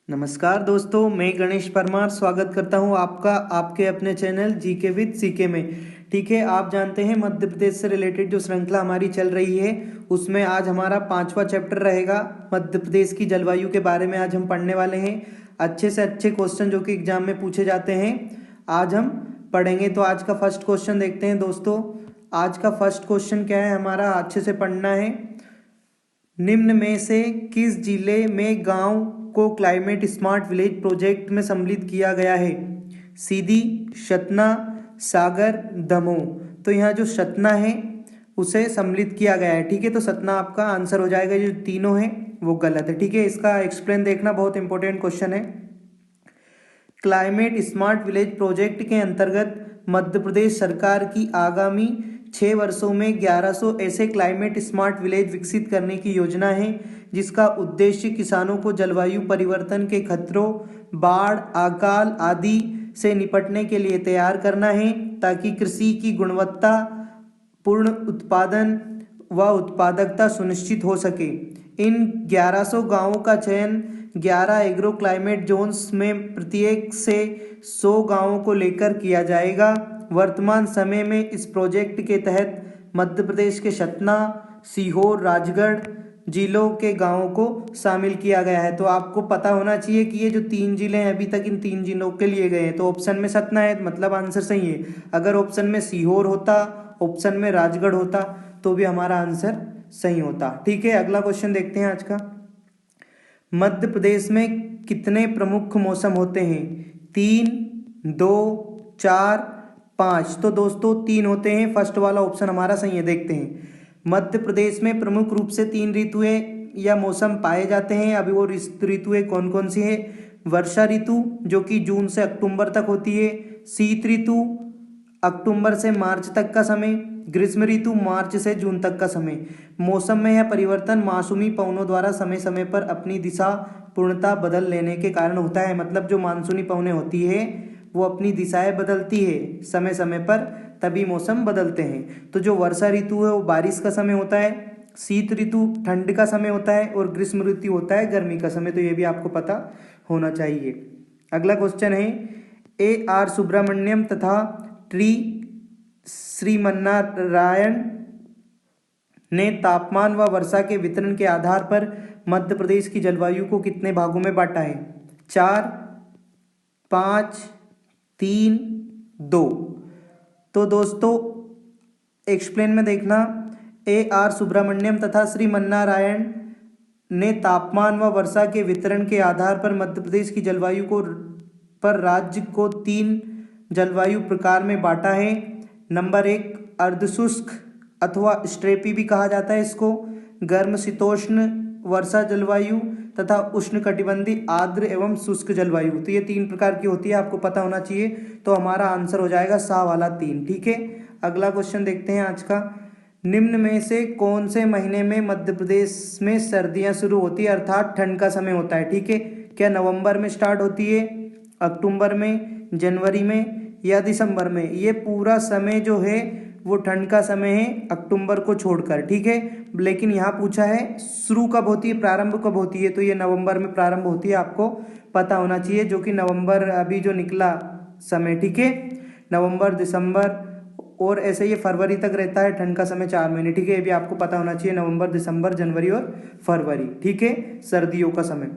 नमस्कार दोस्तों, मैं गणेश परमार स्वागत करता हूं आपका आपके अपने चैनल जीके विद सीके में। ठीक है, आप जानते हैं मध्य प्रदेश से रिलेटेड जो श्रृंखला हमारी चल रही है उसमें आज हमारा 5वां चैप्टर रहेगा। मध्य प्रदेश की जलवायु के बारे में आज हम पढ़ने वाले हैं। अच्छे से अच्छे क्वेश्चन जो कि एग्जाम में पूछे जाते हैं आज हम पढ़ेंगे। तो आज का फर्स्ट क्वेश्चन देखते हैं दोस्तों। आज का फर्स्ट क्वेश्चन क्या है हमारा, अच्छे से पढ़ना है। निम्न में से किस जिले में गांव को क्लाइमेट स्मार्ट विलेज प्रोजेक्ट में सम्मिलित किया गया है? सीधी, सतना, सागर, दमोह। तो यहाँ जो सतना है उसे सम्मिलित किया गया है। ठीक है, तो सतना आपका आंसर हो जाएगा। जो तीनों है वो गलत है। ठीक है, इसका एक्सप्लेन देखना, बहुत इंपॉर्टेंट क्वेश्चन है। क्लाइमेट स्मार्ट विलेज प्रोजेक्ट के अंतर्गत मध्य प्रदेश सरकार की आगामी 6 वर्षों में 1100 ऐसे क्लाइमेट स्मार्ट विलेज विकसित करने की योजना है, जिसका उद्देश्य किसानों को जलवायु परिवर्तन के खतरों, बाढ़, अकाल आदि से निपटने के लिए तैयार करना है, ताकि कृषि की गुणवत्ता पूर्ण उत्पादन व उत्पादकता सुनिश्चित हो सके। इन 1100 गांवों का चयन 11 एग्रो क्लाइमेट जोन्स में प्रत्येक से 100 गांवों को लेकर किया जाएगा। वर्तमान समय में इस प्रोजेक्ट के तहत मध्य प्रदेश के सतना, सीहोर, राजगढ़ जिलों के गांवों को शामिल किया गया है। तो आपको पता होना चाहिए कि ये जो 3 जिले हैं अभी तक इन 3 जिलों के लिए गए हैं। तो ऑप्शन में सतना है, मतलब आंसर सही है। अगर ऑप्शन में सीहोर होता, ऑप्शन में राजगढ़ होता, तो भी हमारा आंसर सही होता। ठीक है, अगला क्वेश्चन देखते हैं आज का। मध्य प्रदेश में कितने प्रमुख मौसम होते हैं? 3, 2, 4, 5। तो दोस्तों 3 होते हैं। फर्स्ट वाला ऑप्शन हमारा सही है। देखते हैं, मध्य प्रदेश में प्रमुख रूप से 3 ऋतुएं या मौसम पाए जाते हैं। अभी वो ऋतुएं कौन कौन सी है? वर्षा ऋतु जो कि जून से अक्टूबर तक होती है, शीत ऋतु अक्टूबर से मार्च तक का समय, ग्रीष्म ऋतु मार्च से जून तक का समय। मौसम में यह परिवर्तन मानसूनी पवनों द्वारा समय समय पर अपनी दिशा पूर्णतः बदल लेने के कारण होता है। मतलब जो मानसूनी पवनें होती है वो अपनी दिशाएं बदलती है समय समय पर, तभी मौसम बदलते हैं। तो जो वर्षा ऋतु है वो बारिश का समय होता है, शीत ऋतु ठंड का समय होता है, और ग्रीष्म ऋतु होता है गर्मी का समय। तो ये भी आपको पता होना चाहिए। अगला क्वेश्चन है, AR सुब्रमण्यम तथा ट्री श्रीमन्नारायण ने तापमान व वर्षा के वितरण के आधार पर मध्य प्रदेश की जलवायु को कितने भागों में बांटा है? 4, 5, 3, 2। तो दोस्तों एक्सप्लेन में देखना, AR सुब्रमण्यम तथा श्रीमन्नारायण ने तापमान व वर्षा के वितरण के आधार पर मध्य प्रदेश की जलवायु को पर राज्य को 3 जलवायु प्रकार में बांटा है। नंबर 1 अर्धशुष्क अथवा स्ट्रेपी भी कहा जाता है इसको, गर्म शीतोष्ण वर्षा जलवायु तथा उष्णकटिबंधीय आर्द्र एवं शुष्क जलवायु। तो ये 3 प्रकार की होती है, आपको पता होना चाहिए। तो हमारा आंसर हो जाएगा सा वाला 3। ठीक है, अगला क्वेश्चन देखते हैं आज का। निम्न में से कौन से महीने में मध्य प्रदेश में सर्दियां शुरू होती है, अर्थात ठंड का समय होता है? ठीक है, क्या नवंबर में स्टार्ट होती है, अक्टूबर में, जनवरी में या दिसंबर में? ये पूरा समय जो है वो ठंड का समय है, अक्टूबर को छोड़कर। ठीक है, लेकिन यहाँ पूछा है शुरू कब होती है, प्रारंभ कब होती है? तो ये नवंबर में प्रारंभ होती है, आपको पता होना चाहिए। जो कि नवंबर अभी जो निकला समय, ठीक है, नवंबर, दिसंबर और ऐसे ये फरवरी तक रहता है ठंड का समय, 4 महीने। ठीक है, ये भी आपको पता होना चाहिए, नवंबर, दिसंबर, जनवरी और फरवरी। ठीक है, सर्दियों का समय।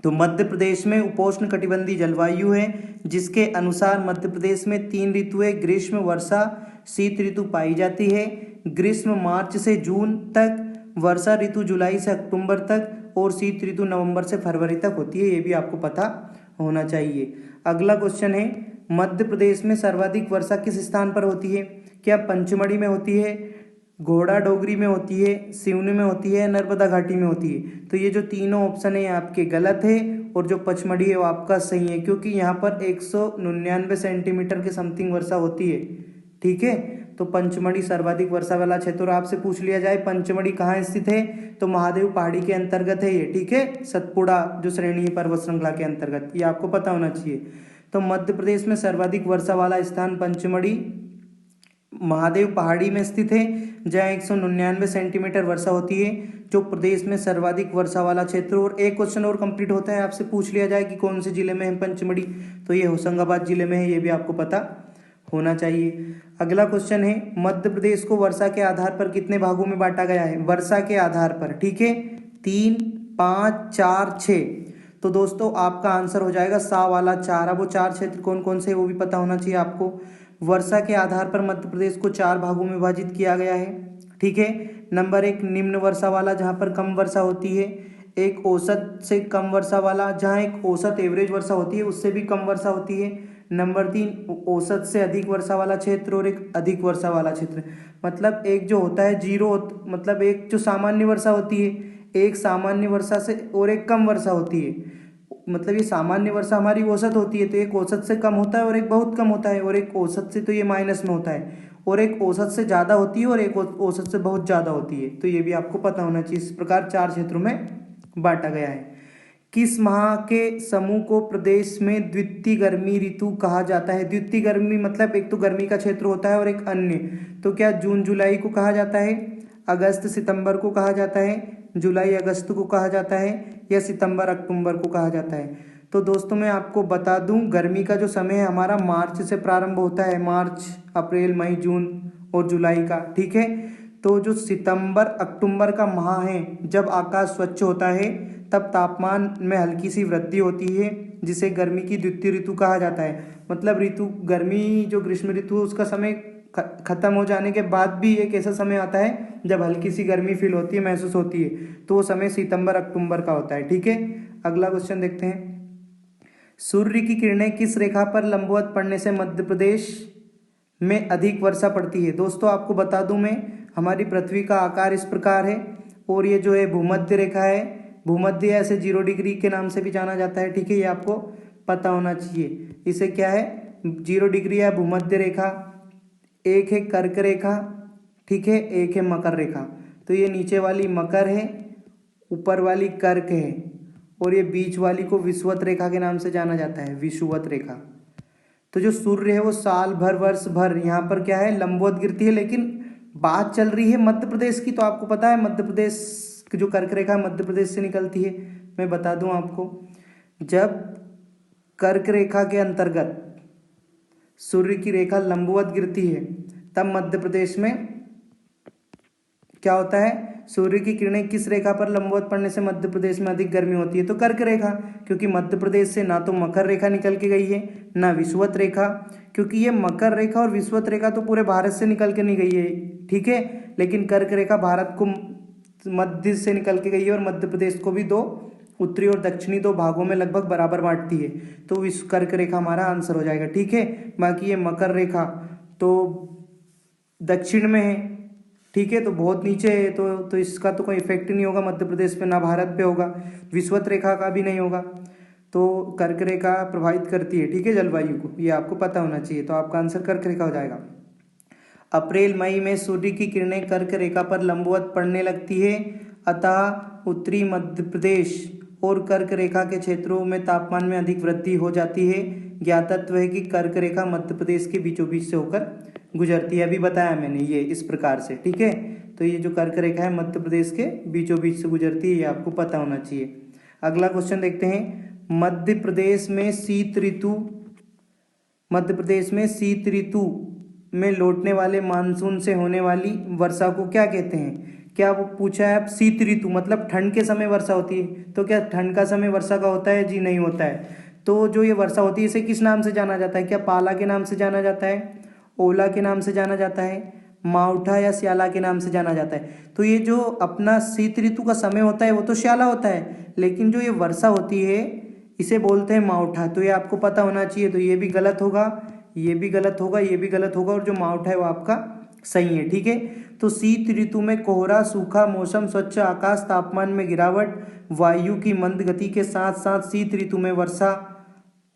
तो मध्य प्रदेश में उपोष्ण कटिबंधीय जलवायु है, जिसके अनुसार मध्य प्रदेश में 3 ऋतुएं ग्रीष्म, वर्षा, शीत ऋतु पाई जाती है। ग्रीष्म मार्च से जून तक, वर्षा ऋतु जुलाई से अक्टूबर तक और शीत ऋतु नवंबर से फरवरी तक होती है। ये भी आपको पता होना चाहिए। अगला क्वेश्चन है, मध्य प्रदेश में सर्वाधिक वर्षा किस स्थान पर होती है? क्या पंचमढ़ी में होती है, घोड़ा डोगरी में होती है, सिवनी में होती है, नर्मदा घाटी में होती है? तो ये जो तीनों ऑप्शन है आपके गलत है, और जो पचमढ़ी है वो आपका सही है, क्योंकि यहाँ पर 199 सेंटीमीटर के समथिंग वर्षा होती है। ठीक है, तो पंचमढ़ी सर्वाधिक वर्षा वाला क्षेत्र। और आपसे पूछ लिया जाए पंचमढ़ी कहाँ स्थित है, तो महादेव पहाड़ी के अंतर्गत है ये। ठीक है, सतपुड़ा जो श्रेणी है पर्वत श्रृंखला के अंतर्गत, ये आपको पता होना चाहिए। तो मध्य प्रदेश में सर्वाधिक वर्षा वाला स्थान पंचमढ़ी महादेव पहाड़ी में स्थित है, जहाँ 199 सेंटीमीटर वर्षा होती है, जो प्रदेश में सर्वाधिक वर्षा वाला क्षेत्र। और एक क्वेश्चन और कंप्लीट होता है, आपसे पूछ लिया जाए कि कौन से जिले में है पंचमढ़ी, तो ये होशंगाबाद जिले में है, ये भी आपको पता होना चाहिए। अगला क्वेश्चन है, मध्य प्रदेश को वर्षा के आधार पर कितने भागों में बांटा गया है? वर्षा के आधार पर, ठीक है, 3, 5, 4, 6। तो दोस्तों आपका आंसर हो जाएगा सा वाला 4। अब वो 4 क्षेत्र कौन कौन से वो भी पता होना चाहिए आपको। वर्षा के आधार पर मध्य प्रदेश को 4 भागों में विभाजित किया गया है, ठीक है। नंबर 1 निम्न वर्षा वाला, जहाँ पर कम वर्षा होती है। एक औसत से कम वर्षा वाला, जहाँ एक औसत एवरेज वर्षा होती है उससे भी कम वर्षा होती है। नंबर 3 औसत से अधिक वर्षा वाला क्षेत्र, और एक अधिक वर्षा वाला क्षेत्र। मतलब एक जो होता है जीरो, मतलब एक जो सामान्य वर्षा होती है, एक सामान्य वर्षा से, और एक कम वर्षा होती है। मतलब ये सामान्य वर्षा हमारी औसत होती है, तो एक औसत से कम होता है और एक बहुत कम होता है, और एक औसत से तो ये माइनस में होता है, और एक औसत से ज़्यादा होती है, और एक औसत से बहुत ज़्यादा होती है। तो ये भी आपको पता होना चाहिए। इस प्रकार 4 क्षेत्रों में बांटा गया है। किस माह के समूह को प्रदेश में द्वितीय गर्मी ऋतु कहा जाता है? द्वितीय गर्मी मतलब एक तो गर्मी का क्षेत्र होता है और एक अन्य। तो क्या जून जुलाई को कहा जाता है, अगस्त सितंबर को कहा जाता है, जुलाई अगस्त को कहा जाता है, या सितंबर अक्टूबर को कहा जाता है? तो दोस्तों मैं आपको बता दूं, गर्मी का जो समय है हमारा मार्च से प्रारंभ होता है, मार्च, अप्रैल, मई, जून और जुलाई का, ठीक है। तो जो सितंबर अक्टूबर का माह है, जब आकाश स्वच्छ होता है, तब तापमान में हल्की सी वृद्धि होती है, जिसे गर्मी की द्वितीय ऋतु कहा जाता है। मतलब ऋतु गर्मी जो ग्रीष्म ऋतु है उसका समय खत्म हो जाने के बाद भी एक ऐसा समय आता है जब हल्की सी गर्मी फील होती है, महसूस होती है, तो वो समय सितंबर अक्टूबर का होता है, ठीक है। अगला क्वेश्चन देखते हैं, सूर्य की किरणें किस रेखा पर लंबवत पड़ने से मध्य प्रदेश में अधिक वर्षा पड़ती है? दोस्तों आपको बता दूं मैं, हमारी पृथ्वी का आकार इस प्रकार है, और ये जो है भूमध्य रेखा है, भूमध्य ऐसे 0 डिग्री के नाम से भी जाना जाता है, ठीक है, ये आपको पता होना चाहिए। इसे क्या है, 0 डिग्री है भूमध्य रेखा, एक है कर्क रेखा, ठीक है, एक है मकर रेखा। तो ये नीचे वाली मकर है, ऊपर वाली कर्क है, और ये बीच वाली को विषुवत रेखा के नाम से जाना जाता है, विषुवत रेखा। तो जो सूर्य है वो साल भर, वर्ष भर यहाँ पर क्या है, लंबवत गिरती है। लेकिन बात चल रही है मध्य प्रदेश की, तो आपको पता है मध्य प्रदेश की जो कर्क रेखा मध्य प्रदेश से निकलती है। मैं बता दूं आपको, जब कर्क रेखा के अंतर्गत सूर्य की रेखा लंबवत गिरती है, तब मध्य प्रदेश में क्या होता है, सूर्य की किरणें किस रेखा पर लंबवत पड़ने से मध्य प्रदेश में अधिक गर्मी होती है? तो कर्क रेखा, क्योंकि मध्य प्रदेश से ना तो मकर रेखा निकल के गई है, ना विषुवत रेखा, क्योंकि ये मकर रेखा और विषुवत रेखा तो पूरे भारत से निकल के नहीं गई है, ठीक है, लेकिन कर्क रेखा भारत को मध्य से निकल के गई है, और मध्य प्रदेश को भी 2 उत्तरी और दक्षिणी 2 भागों में लगभग बराबर बांटती है। तो विश्व कर्क रेखा हमारा आंसर हो जाएगा, ठीक है। बाकी ये मकर रेखा तो दक्षिण में है, ठीक है, तो बहुत नीचे है, तो इसका तो कोई इफेक्ट नहीं होगा मध्य प्रदेश पे, ना भारत पे होगा, विषुवत रेखा का भी नहीं होगा। तो कर्क रेखा प्रभावित करती है, ठीक है, जलवायु को, ये आपको पता होना चाहिए। तो आपका आंसर कर्क रेखा हो जाएगा। अप्रैल मई में सूर्य की किरणें कर्क रेखा पर लंबवत पड़ने लगती है, अतः उत्तरी मध्य प्रदेश और कर्क रेखा के क्षेत्रों में तापमान में अधिक वृद्धि हो जाती है। ज्ञातत्व है कि कर्क रेखा मध्य प्रदेश के बीचों बीच से होकर गुजरती है, अभी बताया मैंने ये इस प्रकार से, ठीक है। तो ये जो कर्क रेखा है मध्य प्रदेश के बीचों बीच से गुजरती है, ये आपको पता होना चाहिए। अगला क्वेश्चन देखते हैं, मध्य प्रदेश में शीत ऋतु में लौटने वाले मानसून से होने वाली वर्षा को क्या कहते हैं? क्या वो पूछा है, आप शीत ऋतु मतलब ठंड के समय वर्षा होती है, तो क्या ठंड का समय वर्षा का होता है? जी नहीं होता है। तो जो ये वर्षा होती है इसे किस नाम से जाना जाता है? क्या पाला के नाम से जाना जाता है, ओला के नाम से जाना जाता है, मावठा या स्याला के नाम से जाना जाता है? तो ये जो अपना शीत ऋतु का समय होता है वो तो स्याला होता है, लेकिन जो ये वर्षा होती है इसे बोलते हैं मावठा। तो ये आपको पता होना चाहिए। तो ये भी गलत होगा, ये भी गलत होगा, ये भी गलत होगा, और जो मावठा है वो आपका सही है, ठीक है। तो शीत ऋतु में कोहरा, सूखा मौसम, स्वच्छ आकाश, तापमान में गिरावट, वायु की मंद गति के साथ साथ शीत ऋतु में वर्षा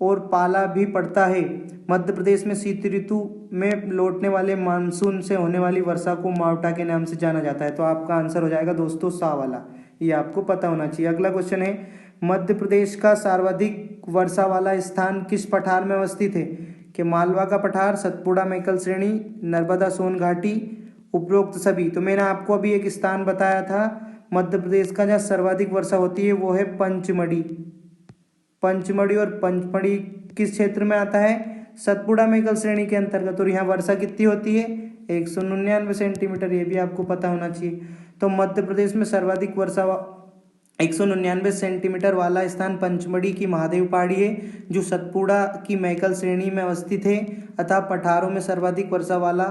और पाला भी पड़ता है। मध्य प्रदेश में शीत ऋतु में लौटने वाले मानसून से होने वाली वर्षा को मावठा के नाम से जाना जाता है। तो आपका आंसर हो जाएगा दोस्तों सा वाला, ये आपको पता होना चाहिए। अगला क्वेश्चन है, मध्य प्रदेश का सर्वाधिक वर्षा वाला स्थान किस पठार में अवस्थित है? कि मालवा का पठार, सतपुड़ा मैकल श्रेणी, नर्मदा सोन घाटी, उपरोक्त सभी। तो मैंने आपको अभी एक स्थान बताया था मध्य प्रदेश का जहाँ सर्वाधिक वर्षा होती है, वो है पंचमढ़ी। पंचमढ़ी और पंचमढ़ी किस क्षेत्र में आता है? सतपुड़ा मैकल श्रेणी के अंतर्गत। और यहाँ वर्षा कितनी होती है? 199 सेंटीमीटर। ये भी आपको पता होना चाहिए। तो मध्य प्रदेश में सर्वाधिक वर्षा 199 सेंटीमीटर वाला स्थान पंचमढ़ी की महादेव पहाड़ी है, जो सतपुड़ा की मैकल श्रेणी में अवस्थित है। अतः पठारों में सर्वाधिक वर्षा वाला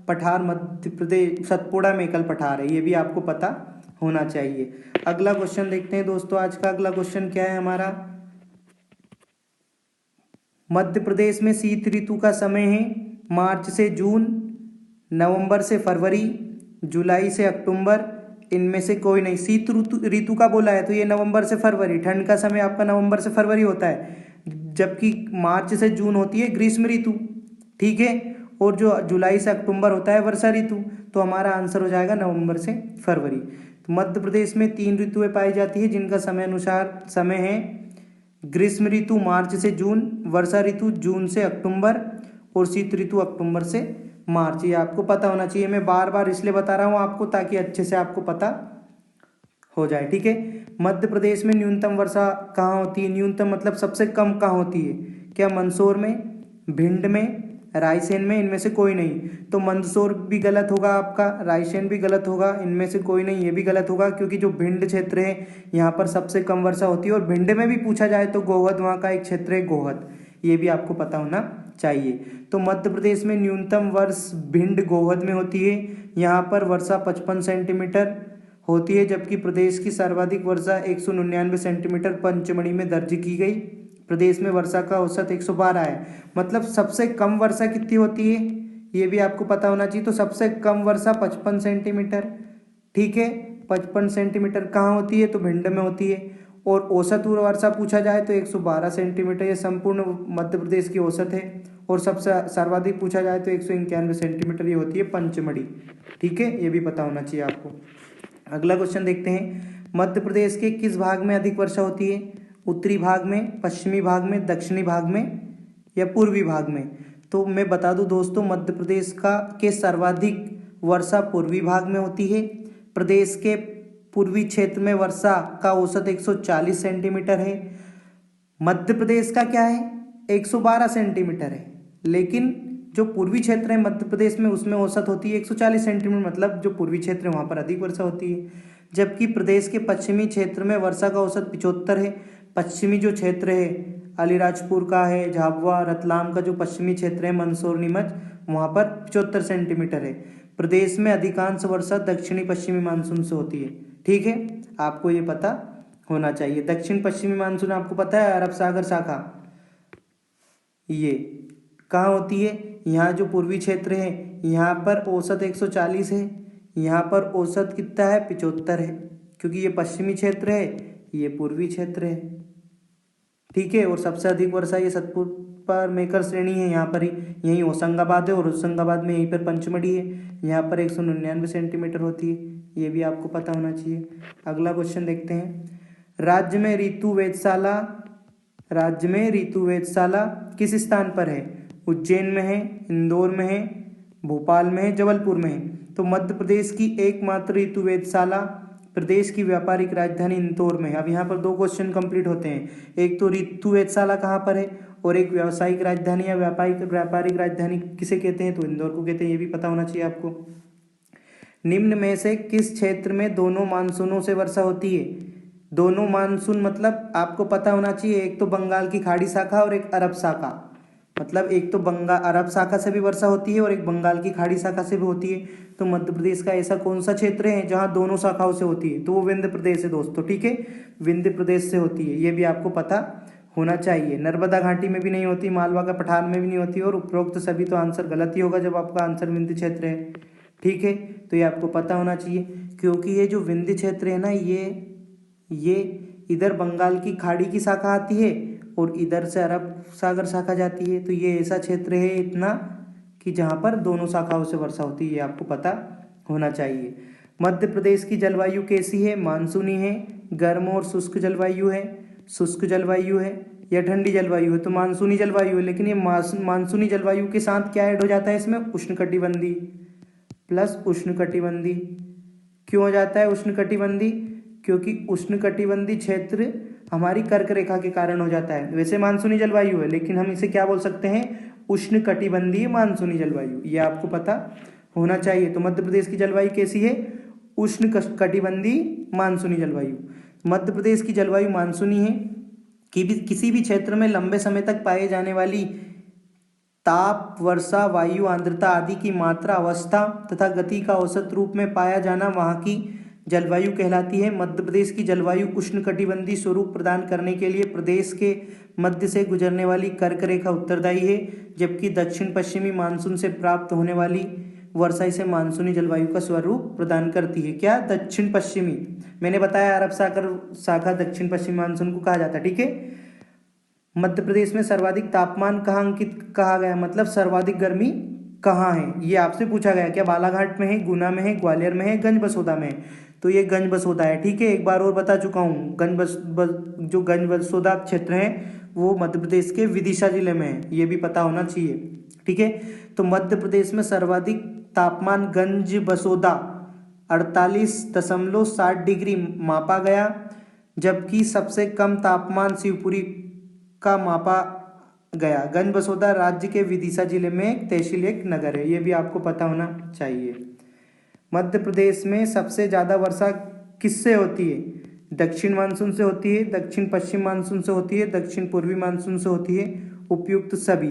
पठार मध्य प्रदेश सतपुड़ा मैकल पठार है। ये भी आपको पता होना चाहिए। अगला क्वेश्चन देखते हैं दोस्तों। आज का अगला क्वेश्चन क्या है हमारा? मध्य प्रदेश में शीत ऋतु का समय है मार्च से जून, नवंबर से फरवरी, जुलाई से अक्टूबर, इनमें से कोई नहीं। शीत ऋतु का बोला है तो ये नवंबर से फरवरी, ठंड का समय आपका नवंबर से फरवरी होता है, जबकि मार्च से जून होती है ग्रीष्म ऋतु, ठीक है। और जो जुलाई से अक्टूबर होता है वर्षा ऋतु। तो हमारा आंसर हो जाएगा नवंबर से फरवरी। तो मध्य प्रदेश में 3 ऋतुएं पाई जाती है, जिनका समय अनुसार समय है ग्रीष्म ऋतु मार्च से जून, वर्षा ऋतु जून से अक्टूबर और शीत ऋतु अक्टूबर से मार्च। ये आपको पता होना चाहिए। मैं बार बार इसलिए बता रहा हूँ आपको ताकि अच्छे से आपको पता हो जाए, ठीक है। मध्य प्रदेश में न्यूनतम वर्षा कहाँ होती है? न्यूनतम मतलब सबसे कम कहाँ होती है? क्या मंदसौर में, भिंड में, रायसेन में? इनमें से कोई नहीं। तो मंदसौर भी गलत होगा आपका, रायसेन भी गलत होगा, इनमें से कोई नहीं, ये भी गलत होगा, क्योंकि जो भिंड क्षेत्र है यहाँ पर सबसे कम वर्षा होती है। और भिंड में भी पूछा जाए तो गोहद वहाँ का एक क्षेत्र है, गोहद। ये भी आपको पता होना चाहिए। तो मध्य प्रदेश में न्यूनतम वर्षा भिंड गोहद में होती है। यहाँ पर वर्षा 55 सेंटीमीटर होती है, जबकि प्रदेश की सर्वाधिक वर्षा 199 सेंटीमीटर पंचमढ़ी में दर्ज की गई। प्रदेश में वर्षा का औसत 112 है। मतलब सबसे कम वर्षा कितनी होती है ये भी आपको पता होना चाहिए। तो सबसे कम वर्षा 55 सेंटीमीटर, ठीक है। 55 सेंटीमीटर कहाँ होती है? तो भिंड में होती है। और औसत वर्षा पूछा जाए तो 112 सेंटीमीटर, ये संपूर्ण मध्य प्रदेश की औसत है। और सबसे सर्वाधिक पूछा जाए तो 191 सेंटीमीटर ये होती है पंचमढ़ी, ठीक है। ये भी पता होना चाहिए आपको। अगला क्वेश्चन देखते हैं। मध्य प्रदेश के किस भाग में अधिक वर्षा होती है? उत्तरी भाग में, पश्चिमी भाग में, दक्षिणी भाग में या पूर्वी भाग में? तो मैं बता दूं दोस्तों, मध्य प्रदेश के सर्वाधिक वर्षा पूर्वी भाग में होती है। प्रदेश के पूर्वी क्षेत्र में वर्षा का औसत 140 सेंटीमीटर है। मध्य प्रदेश का क्या है? 112 सेंटीमीटर है। लेकिन जो पूर्वी क्षेत्र है मध्य प्रदेश में, उसमें औसत होती है 140 सेंटीमीटर। मतलब जो पूर्वी क्षेत्र है वहाँ पर अधिक वर्षा होती है। जबकि प्रदेश के पश्चिमी क्षेत्र में वर्षा का औसत 75 है। पश्चिमी जो क्षेत्र है अलीराजपुर का है, झाबुआ, रतलाम का जो पश्चिमी क्षेत्र है, मंदसौर, नीमच, वहाँ पर 75 सेंटीमीटर है। प्रदेश में अधिकांश वर्षा दक्षिणी पश्चिमी मानसून से होती है, ठीक है। आपको ये पता होना चाहिए। दक्षिण पश्चिमी मानसून आपको पता है, अरब सागर शाखा, ये कहाँ होती है? यहाँ जो पूर्वी क्षेत्र है यहाँ पर औसत 140 है, यहाँ पर औसत कितना है? 75 है, क्योंकि ये पश्चिमी क्षेत्र है, ये पूर्वी क्षेत्र है, ठीक है। और सबसे अधिक वर्षा ये सतपुड़ा मैकल श्रेणी है, यहाँ पर ही, यहीं होशंगाबाद है, और होशंगाबाद में यहीं पर पंचमढ़ी है, यहाँ पर 199 सेंटीमीटर होती है। ये भी आपको पता होना चाहिए। अगला क्वेश्चन देखते हैं। राज्य में ऋतु वेधशाला किस स्थान पर है? उज्जैन में है, इंदौर में है, भोपाल में है, जबलपुर में है? तो मध्य प्रदेश की एकमात्र ऋतु वेधशाला प्रदेश की व्यापारिक राजधानी इंदौर में है। अब यहाँ पर 2 क्वेश्चन कंप्लीट होते हैं। एक तो ऋतु वेधशाला कहाँ पर है, और एक व्यावसायिक राजधानी या व्यापारिक राजधानी किसे कहते हैं? तो इंदौर को कहते हैं। ये भी पता होना चाहिए आपको। निम्न में से किस क्षेत्र में दोनों मानसूनों से वर्षा होती है? दोनों मानसून मतलब आपको पता होना चाहिए, एक तो बंगाल की खाड़ी शाखा और एक अरब शाखा। मतलब एक तो अरब शाखा से भी वर्षा होती है और एक बंगाल की खाड़ी शाखा से भी होती है। तो मध्य प्रदेश का ऐसा कौन सा क्षेत्र है जहां दोनों शाखाओं से होती है? तो वो विंध्य प्रदेश है दोस्तों, ठीक है। विंध्य प्रदेश से होती है, ये भी आपको पता होना चाहिए। नर्मदा घाटी में भी नहीं होती, मालवा का पठार में भी नहीं होती, और उपरोक्त सभी। तो आंसर गलत ही होगा जब आपका आंसर विंध्य क्षेत्र है, ठीक है। तो ये आपको पता होना चाहिए, क्योंकि ये जो विंध्य क्षेत्र है ना, ये इधर बंगाल की खाड़ी की शाखा आती है और इधर से अरब सागर शाखा जाती है। तो ये ऐसा क्षेत्र है इतना कि जहाँ पर दोनों शाखाओं से वर्षा होती है, ये आपको पता होना चाहिए। मध्य प्रदेश की जलवायु कैसी है? मानसूनी है, गर्म और शुष्क जलवायु है। शुष्क जलवायु है या ठंडी जलवायु है, तो मानसूनी जलवायु है। लेकिन ये मानसूनी जलवायु के साथ क्या ऐड हो जाता है इसमें, उष्णकटिबंधी प्लस उष्णकटिबंधी। क्यों हो जाता है उष्णकटिबंधी, क्योंकि उष्णकटिबंधी क्षेत्र हमारी कर्क रेखा के कारण हो जाता है। वैसे मानसूनी जलवायु है लेकिन हम इसे क्या बोल सकते हैं, उष्णकटिबंधीय मानसूनी जलवायु, ये आपको पता होना चाहिए। तो मध्य प्रदेश की जलवायु कैसी है, उष्णकटिबंधीय मानसूनी जलवायु। मध्य प्रदेश की जलवायु मानसूनी है कि किसी भी क्षेत्र में लंबे समय तक पाए जाने वाली ताप, वर्षा, वायु आर्द्रता आदि की मात्रा, अवस्था तथा गति का औसत रूप में पाया जाना वहाँ की जलवायु कहलाती है। मध्य प्रदेश की जलवायु उष्णकटिबंधीय स्वरूप प्रदान करने के लिए प्रदेश के मध्य से गुजरने वाली कर्क रेखा उत्तरदायी है, जबकि दक्षिण पश्चिमी मानसून से प्राप्त होने वाली वर्षा इसे मानसूनी जलवायु का स्वरूप प्रदान करती है। क्या, दक्षिण पश्चिमी, मैंने बताया अरब सागर शाखा दक्षिण पश्चिमी मानसून को कहा जाता है, ठीक है। मध्य प्रदेश में सर्वाधिक तापमान कहाँ अंकित कहा गया, मतलब सर्वाधिक गर्मी कहाँ है, ये आपसे पूछा गया। क्या बालाघाट में है, गुना में है, ग्वालियर में है, गंज बसोदा में है, तो ये गंज बसोदा है, ठीक है। एक बार और बता चुका हूँ, जो गंज बसोदा क्षेत्र है वो मध्य प्रदेश के विदिशा जिले में है, ये भी पता होना चाहिए, ठीक है। तो मध्य प्रदेश में सर्वाधिक तापमान गंज बसोदा 48.7 डिग्री मापा गया, जबकि सबसे कम तापमान शिवपुरी का मापा गया। गंज बसोदा राज्य के विदिशा जिले में एक तहसील, एक नगर है, ये भी आपको पता होना चाहिए। मध्य प्रदेश में सबसे ज़्यादा वर्षा किससे होती है, दक्षिण मानसून से होती है, दक्षिण पश्चिम मानसून से होती है, दक्षिण पूर्वी मानसून से होती है, उपयुक्त सभी।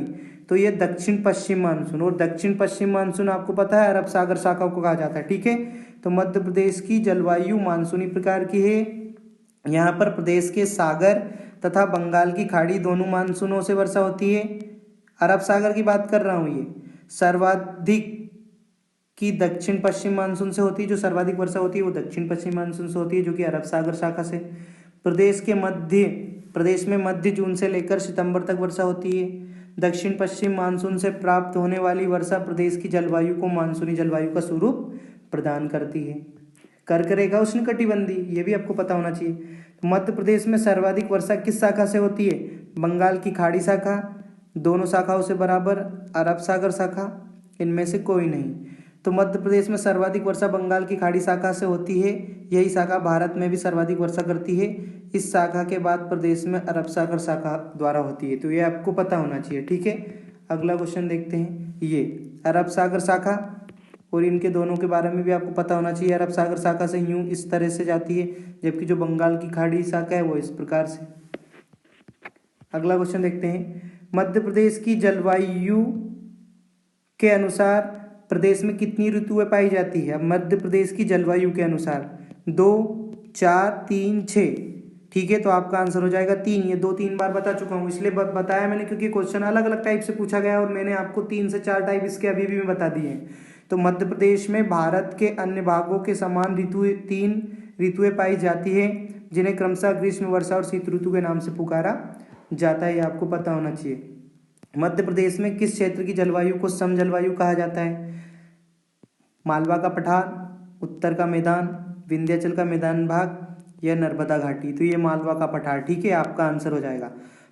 तो ये दक्षिण पश्चिम मानसून, और दक्षिण पश्चिम मानसून आपको पता है अरब सागर शाखा को कहा जाता है, ठीक है। तो मध्य प्रदेश की जलवायु मानसूनी प्रकार की है। यहाँ पर प्रदेश के सागर तथा बंगाल की खाड़ी दोनों मानसूनों से वर्षा होती है। अरब सागर की बात कर रहा हूँ, ये सर्वाधिक की दक्षिण पश्चिम मानसून से होती है, जो सर्वाधिक वर्षा होती है वो दक्षिण पश्चिम मानसून से होती है, जो कि अरब सागर शाखा से। प्रदेश में मध्य जून से लेकर सितंबर तक वर्षा होती है। दक्षिण पश्चिम मानसून से प्राप्त होने वाली वर्षा प्रदेश की जलवायु को मानसूनी जलवायु का स्वरूप प्रदान करती है। कर्क रेखा उष्णकटिबंधीय, ये भी आपको पता होना चाहिए। तो मध्य प्रदेश में सर्वाधिक वर्षा किस शाखा से होती है, बंगाल की खाड़ी शाखा, दोनों शाखाओं से बराबर, अरब सागर शाखा, इनमें से कोई नहीं। तो मध्य प्रदेश में सर्वाधिक वर्षा बंगाल की खाड़ी शाखा से होती है, यही शाखा भारत में भी सर्वाधिक वर्षा करती है। इस शाखा के बाद प्रदेश में अरब सागर शाखा द्वारा होती है, तो ये आपको पता होना चाहिए, ठीक है। अगला क्वेश्चन देखते हैं, ये अरब सागर शाखा, और इनके दोनों के बारे में भी आपको पता होना चाहिए। अरब सागर शाखा से यूं इस तरह से जाती है, जबकि जो बंगाल की खाड़ी शाखा है वो इस प्रकार से। अगला क्वेश्चन देखते हैं, मध्य प्रदेश की जलवायु के अनुसार प्रदेश में कितनी ऋतुएं पाई जाती है। मध्य प्रदेश की जलवायु के अनुसार 2, 4, 3, 6, ठीक है। तो आपका आंसर हो जाएगा 3। ये 2-3 बार बता चुका हूँ, इसलिए बताया मैंने क्योंकि क्वेश्चन अलग अलग टाइप से पूछा गया और मैंने आपको 3 से 4 टाइप इसके अभी भी बता दिए हैं। तो मध्य प्रदेश में भारत के अन्य भागों के समान 3 ऋतुएं पाई जाती है, जिन्हें क्रमशः ग्रीष्म, वर्षा और शीत ऋतु के नाम से पुकारा जाता है, ये आपको पता होना चाहिए। मध्य प्रदेश में किस क्षेत्र की जलवायु को सम जलवायु कहा जाता है, मालवा का पठार, उत्तर का मैदान, विंध्याचल का मैदान भाग या नर्मदा घाटी। तो ये मालवा का पठार, ठीक है, आपका आंसर हो जाएगा।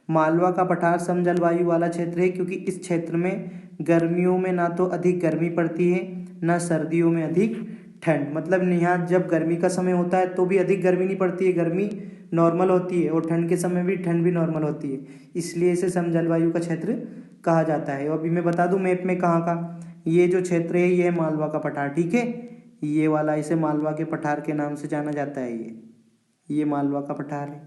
मालवा का पठार सम जलवायु वाला क्षेत्र है, क्योंकि इस क्षेत्र में गर्मियों में ना तो अधिक गर्मी पड़ती है, ना सर्दियों में अधिक ठंड। मतलब यहाँ जब गर्मी का समय होता है तो भी अधिक गर्मी नहीं पड़ती है, गर्मी नॉर्मल होती है, और ठंड के समय भी ठंड भी नॉर्मल होती है, इसलिए इसे सम जलवायु का क्षेत्र कहा जाता है। और अभी मैं बता दूं मैप में कहाँ का, ये जो क्षेत्र है ये है मालवा का पठार, ठीक है, ये वाला, इसे मालवा के पठार के नाम से जाना जाता है। ये मालवा का पठार है,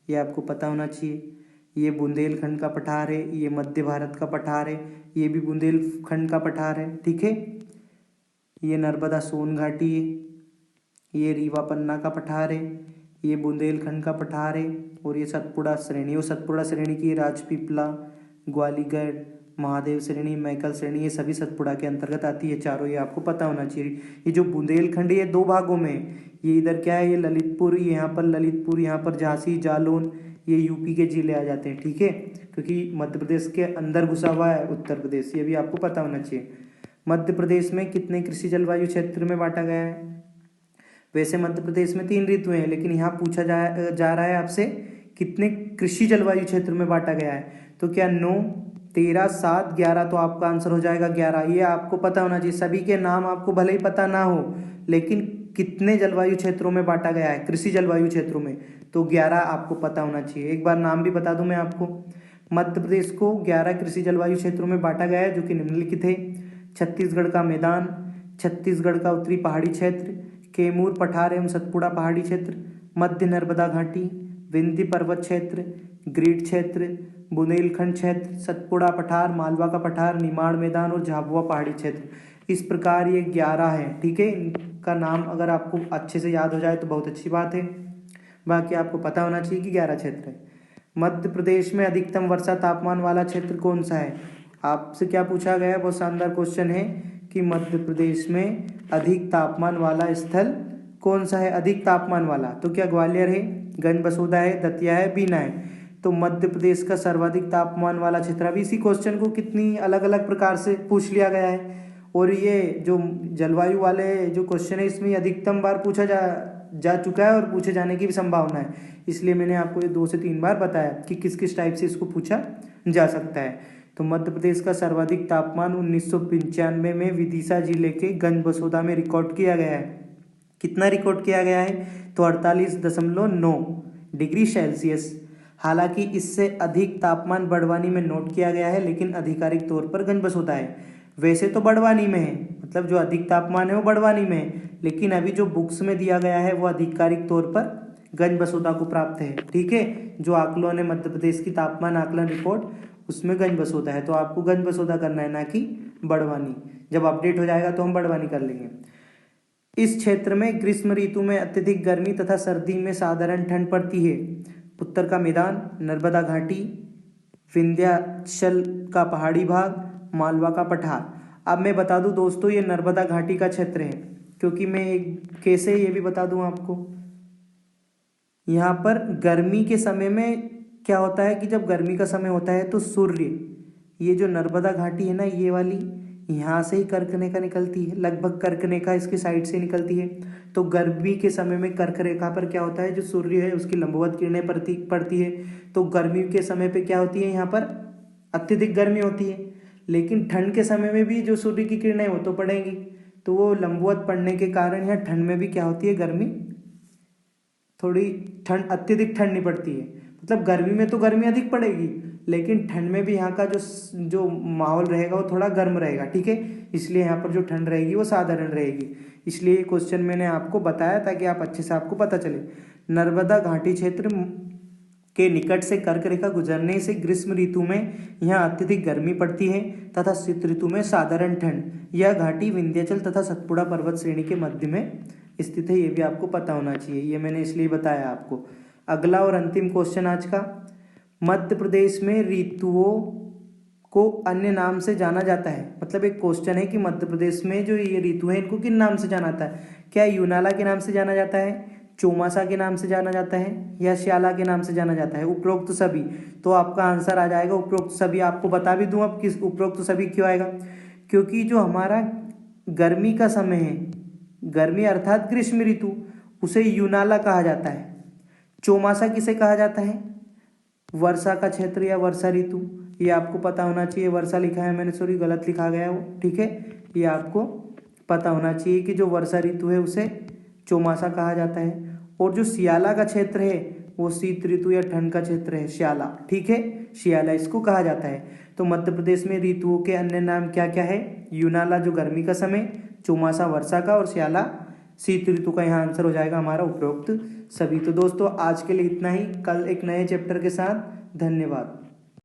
ये आपको पता होना चाहिए। ये बुंदेलखंड का पठार है, ये मध्य भारत का पठार है, ये भी बुंदेलखंड का पठार है, ठीक है। ये नर्मदा सोन घाटी है, ये रीवा पन्ना का पठार है, ये बुंदेलखंड का पठार है, और ये सतपुड़ा श्रेणी, और सतपुड़ा श्रेणी की राजपीपला, ग्वालीगढ़, महादेव श्रेणी, मैकल श्रेणी, ये सभी सतपुड़ा के अंतर्गत आती है चारों, ये आपको पता होना चाहिए। ये जो बुंदेलखंड है ये 2 भागों में, ये इधर क्या है, ये ललितपुर, यहाँ पर ललितपुर, यहाँ पर झांसी, जालौन, ये यूपी के जिले आ जाते हैं, ठीक है, क्योंकि मध्य प्रदेश के अंदर घुसा हुआ है उत्तर प्रदेश, ये भी आपको पता होना चाहिए। मध्य प्रदेश में कितने कृषि जलवायु क्षेत्र में बांटा गया है। वैसे मध्य प्रदेश में 3 ऋतुएं हैं, लेकिन यहाँ पूछा जा रहा है आपसे कितने कृषि जलवायु क्षेत्र में बांटा गया है? तो क्या 9, 13, 7, 11? तो आपका आंसर हो जाएगा 11। ये आपको पता होना चाहिए, सभी के नाम आपको भले ही पता ना हो, लेकिन कितने जलवायु क्षेत्रों में बांटा गया है कृषि जलवायु क्षेत्रों में, तो 11 आपको पता होना चाहिए। एक बार नाम भी बता दूं मैं आपको। मध्य प्रदेश को 11 कृषि जलवायु क्षेत्रों में बांटा गया है, जो कि निम्नलिखित है। छत्तीसगढ़ का मैदान, छत्तीसगढ़ का उत्तरी पहाड़ी क्षेत्र, कैमूर पठार एवं सतपुड़ा पहाड़ी क्षेत्र, मध्य नर्मदा घाटी, विंध्य पर्वत क्षेत्र, ग्रीड क्षेत्र, बुंदेलखंड क्षेत्र, सतपुड़ा पठार, मालवा का पठार, निमाड़ मैदान और झाबुआ पहाड़ी क्षेत्र। इस प्रकार ये 11 है। ठीक है, इनका नाम अगर आपको अच्छे से याद हो जाए तो बहुत अच्छी बात है, बाकी आपको पता होना चाहिए कि 11 क्षेत्र है। मध्य प्रदेश में अधिकतम वर्षा तापमान वाला क्षेत्र कौन सा है? आपसे क्या पूछा गया है, बहुत शानदार क्वेश्चन है कि मध्य प्रदेश में अधिक तापमान वाला स्थल कौन सा है? अधिक तापमान वाला, तो क्या ग्वालियर है, गंजबसोदा है, दतिया है, बीना है? तो मध्य प्रदेश का सर्वाधिक तापमान वाला क्षेत्र। अभी इसी क्वेश्चन को कितनी अलग अलग प्रकार से पूछ लिया गया है, और ये जो जलवायु वाले जो क्वेश्चन है इसमें अधिकतम बार पूछा जा चुका है और पूछे जाने की भी संभावना है, इसलिए मैंने आपको ये 2 से 3 बार बताया कि किस किस टाइप से इसको पूछा जा सकता है। तो मध्य प्रदेश का सर्वाधिक तापमान 1995 में विदिशा जिले के गंजबसोदा में रिकॉर्ड किया गया है। कितना रिकॉर्ड किया गया है? तो 48.9 डिग्री सेल्सियस। हालांकि इससे अधिक तापमान बड़वानी में नोट किया गया है, लेकिन आधिकारिक तौर पर गंजबसोदा है। वैसे तो बड़वानी में है, मतलब जो अधिक तापमान है वो बड़वानी में है, लेकिन अभी जो बुक्स में दिया गया है वो आधिकारिक तौर पर गंजबसोदा को प्राप्त है। ठीक है, जो आकलन है मध्य प्रदेश की तापमान आकलन रिपोर्ट, उसमें गंजबसोदा है, तो आपको गंजबसोदा करना है, ना कि बड़वानी। जब अपडेट हो जाएगा तो हम बड़वानी कर लेंगे। इस क्षेत्र में ग्रीष्म ऋतु में अत्यधिक गर्मी तथा सर्दी में साधारण ठंड पड़ती है। उत्तर का मैदान, नर्मदा घाटी, विंध्याचल का पहाड़ी भाग, मालवा का पठार। अब मैं बता दूं दोस्तों, ये नर्मदा घाटी का क्षेत्र है, क्योंकि मैं कैसे ये भी बता दूं आपको। यहाँ पर गर्मी के समय में क्या होता है कि जब गर्मी का समय होता है तो सूर्य, ये जो नर्मदा घाटी है ना, ये वाली यहाँ से ही कर्क रेखा निकलती है, लगभग कर्क रेखा इसके साइड से निकलती है। तो गर्मी के समय में कर्क रेखा पर क्या होता है, जो सूर्य है उसकी लंबवत किरणें पड़ती है। तो गर्मी के समय पे क्या होती है, यहाँ पर अत्यधिक गर्मी होती है, लेकिन ठंड के समय में भी जो सूर्य की किरणें वो तो पड़ेंगी, तो वो लंबवत पड़ने के कारण यहाँ ठंड में भी क्या होती है, गर्मी थोड़ी ठंड, अत्यधिक ठंड नहीं पड़ती है। मतलब गर्मी में तो गर्मी अधिक पड़ेगी, लेकिन ठंड में भी यहाँ का जो माहौल रहेगा वो थोड़ा गर्म रहेगा। ठीक है, इसलिए यहाँ पर जो ठंड रहेगी वो साधारण रहेगी। इसलिए ये क्वेश्चन मैंने आपको बताया ताकि आप अच्छे से आपको पता चले। नर्मदा घाटी क्षेत्र के निकट से कर्क रेखा गुजरने से ग्रीष्म ऋतु में यहाँ अत्यधिक गर्मी पड़ती है तथा शीत ऋतु में साधारण ठंड। यह घाटी विंध्याचल तथा सतपुड़ा पर्वत श्रेणी के मध्य में स्थित है, ये भी आपको पता होना चाहिए, ये मैंने इसलिए बताया आपको। अगला और अंतिम क्वेश्चन आज का, मध्य प्रदेश में ऋतुओं को अन्य नाम से जाना जाता है। मतलब एक क्वेश्चन है कि मध्य प्रदेश में जो ये ऋतु है इनको किन नाम से जाना जाता है? क्या यूनाला के नाम से जाना जाता है, चौमासा के नाम से जाना जाता है, या श्याला के नाम से जाना जाता है? उपरोक्त सभी। तो आपका आंसर आ जाएगा उपरोक्त सभी। आपको बता भी दूं अब किस उपरोक्त सभी क्यों आएगा, क्योंकि जो हमारा गर्मी का समय है, गर्मी अर्थात ग्रीष्म ऋतु, उसे यूनाला कहा जाता है। चौमासा किसे कहा जाता है? वर्षा का क्षेत्र या वर्षा ऋतु। ये आपको पता होना चाहिए, वर्षा लिखा है मैंने, सॉरी गलत लिखा गया वो। ठीक है, ये आपको पता होना चाहिए कि जो वर्षा ऋतु है उसे चौमासा कहा जाता है। और जो शियाला का क्षेत्र है वो शीत ऋतु या ठंड का क्षेत्र है, श्याला। ठीक है, शियाला इसको कहा जाता है। तो मध्य प्रदेश में ऋतुओं के अन्य नाम क्या क्या है? यूनाला जो गर्मी का समय, चौमासा वर्षा का, और श्याला शीत ऋतु का। यहाँ आंसर हो जाएगा हमारा उपरोक्त सभी। तो दोस्तों आज के लिए इतना ही, कल एक नए चैप्टर के साथ। धन्यवाद।